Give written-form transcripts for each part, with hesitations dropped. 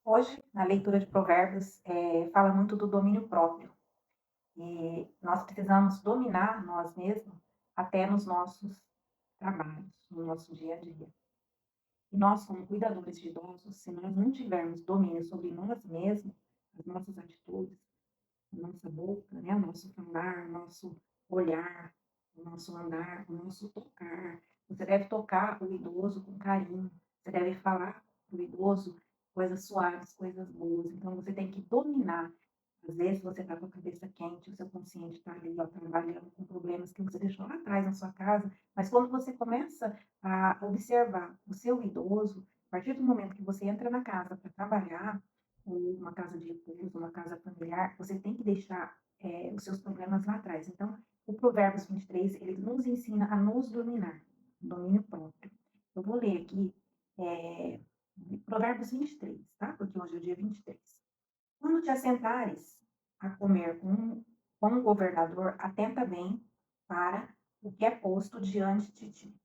Hoje, na leitura de Provérbios, fala muito do domínio próprio. E nós precisamos dominar nós mesmos até nos nossos trabalhos, no nosso dia a dia. E nós, como cuidadores de idosos, se nós não tivermos domínio sobre nós mesmos, as nossas atitudes, a nossa boca, né, o nosso falar, o nosso olhar, o nosso andar, o nosso tocar. Você deve tocar o idoso com carinho, você deve falar para o idoso coisas suaves, coisas boas. Então você tem que dominar. Às vezes você está com a cabeça quente, o seu consciente está ali, ó, trabalhando com problemas que você deixou lá atrás na sua casa, mas quando você começa a observar o seu idoso, a partir do momento que você entra na casa para trabalhar, ou uma casa de repouso, uma casa familiar, você tem que deixar os seus problemas lá atrás. Então, o Provérbios 23, ele nos ensina a nos dominar, domínio próprio. Eu vou ler aqui é, Provérbios 23, tá? Porque hoje é o dia 23. Quando te assentares a comer com um governador, atenta bem para o que é posto diante de ti.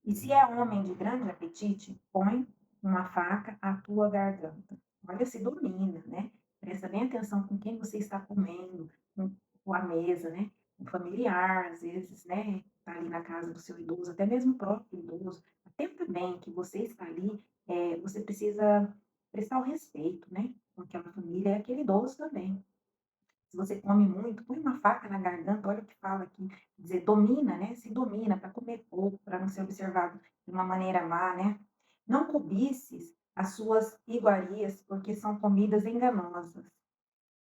E se é homem de grande apetite, põe uma faca à tua garganta. Olha, se domina, né? Presta bem atenção com quem você está comendo, com a mesa, né? Um familiar, às vezes, né? Está ali na casa do seu idoso, até mesmo o próprio idoso. Atenta bem que você está ali, você precisa prestar o respeito, né? Com aquela família e aquele idoso também. Se você come muito, põe uma faca na garganta, olha o que fala aqui, dizer, domina, né? Se domina para comer pouco, para não ser observado de uma maneira má, né? Não cobices as suas iguarias, porque são comidas enganosas.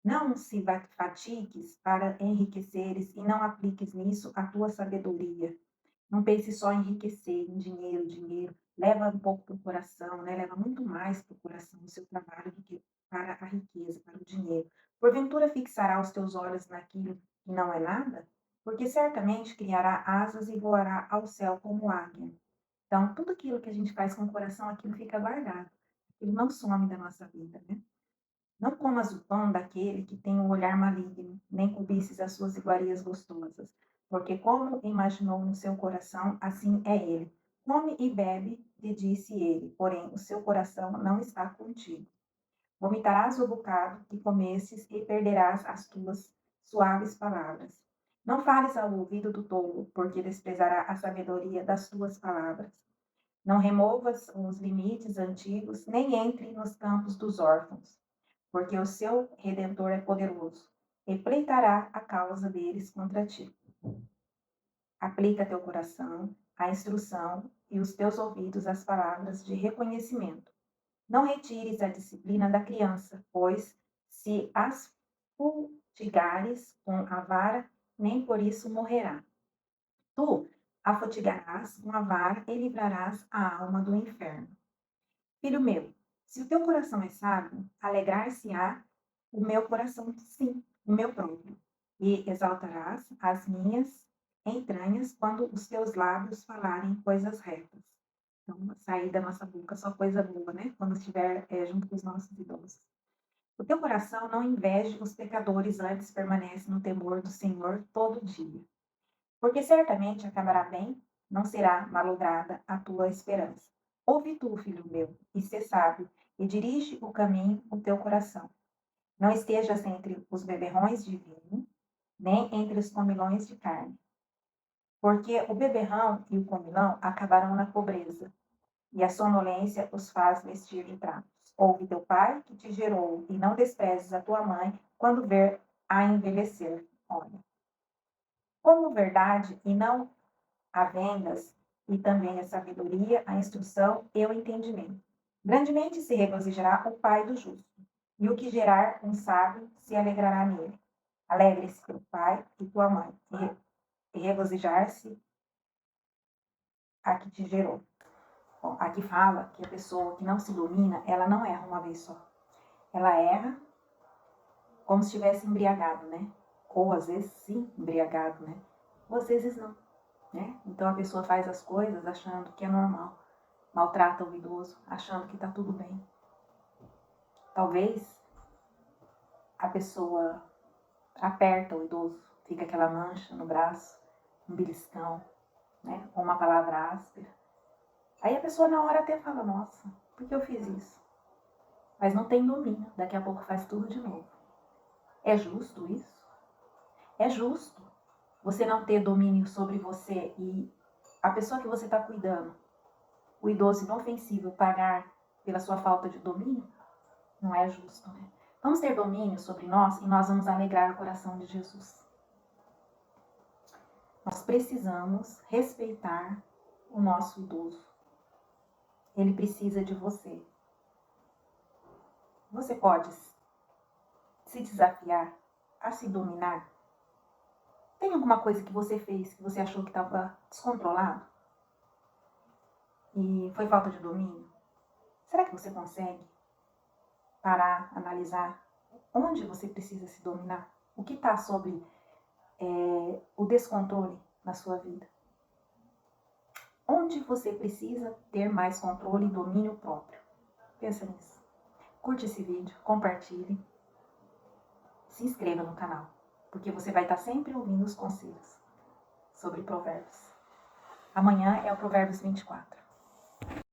Não se fatigues para enriqueceres e não apliques nisso a tua sabedoria. Não pense só em enriquecer, em dinheiro, dinheiro. Leva um pouco para o coração, né? Leva muito mais para o coração o seu trabalho do que para a riqueza, para o dinheiro. Porventura fixará os teus olhos naquilo que não é nada? Porque certamente criará asas e voará ao céu como águia. Então, tudo aquilo que a gente faz com o coração, aquilo fica guardado. Aquilo não some da nossa vida, né? Não comas o pão daquele que tem o olhar maligno, nem cobices as suas iguarias gostosas, porque como imaginou no seu coração, assim é ele. Come e bebe, lhe disse ele, porém o seu coração não está contigo. Vomitarás o bocado que comestes e perderás as tuas suaves palavras. Não fales ao ouvido do tolo, porque desprezará a sabedoria das tuas palavras. Não removas os limites antigos, nem entre nos campos dos órfãos, porque o seu Redentor é poderoso, e pleitará a causa deles contra ti. Aplica teu coração à instrução e os teus ouvidos às palavras de reconhecimento. Não retires a disciplina da criança, pois se as fustigares com a vara, nem por isso morrerá. Tu a fatigarás com a vara e livrarás a alma do inferno. Filho meu, se o teu coração é sábio, alegrar-se-á o meu coração, sim, o meu próprio, e exaltarás as minhas entranhas quando os teus lábios falarem coisas retas. Então, sair da nossa boca só coisa boa, né? Quando estiver junto com os nossos idosos. O teu coração não inveje os pecadores, antes permanece no temor do Senhor todo dia. Porque certamente acabará bem, não será malograda a tua esperança. Ouve tu, filho meu, e sê sábio, e dirige o caminho o teu coração. Não estejas entre os beberrões de vinho, nem entre os comilões de carne. Porque o beberrão e o comilão acabarão na pobreza, e a sonolência os faz vestir de trapos. Ouve teu pai, que te gerou, e não desprezes a tua mãe, quando ver a envelhecer. Olha, como verdade e não a vendas, e também a sabedoria, a instrução e o entendimento. Grandemente se regozijará o pai do justo, e o que gerar um sábio se alegrará nele. Alegre-se teu pai e tua mãe, e regozijar-se a que te gerou. Bom, aqui fala que a pessoa que não se domina, ela não erra uma vez só. Ela erra como se estivesse embriagado, né? Ou às vezes sim, embriagado, né? Ou às vezes não, né? Então a pessoa faz as coisas achando que é normal, maltrata o idoso, achando que está tudo bem. Talvez a pessoa aperta o idoso, fica aquela mancha no braço, um beliscão, né? Ou uma palavra áspera. Aí a pessoa na hora até fala, nossa, por que eu fiz isso? mas não tem domínio. Daqui a pouco faz tudo de novo. É justo isso? É justo você não ter domínio sobre você e a pessoa que você está cuidando, o idoso inofensivo, pagar pela sua falta de domínio? Não é justo, né? Vamos ter domínio sobre nós e nós vamos alegrar o coração de Jesus. Nós precisamos respeitar o nosso idoso. Ele precisa de você. Você pode se desafiar a se dominar? Tem alguma coisa que você fez que você achou que estava descontrolado? E foi falta de domínio? Será que você consegue parar, analisar onde você precisa se dominar? O que está sobre o descontrole na sua vida? Onde você precisa ter mais controle e domínio próprio? Pensa nisso. Curte esse vídeo, compartilhe, se inscreva no canal, porque você vai estar sempre ouvindo os conselhos sobre provérbios. Amanhã é o Provérbios 24.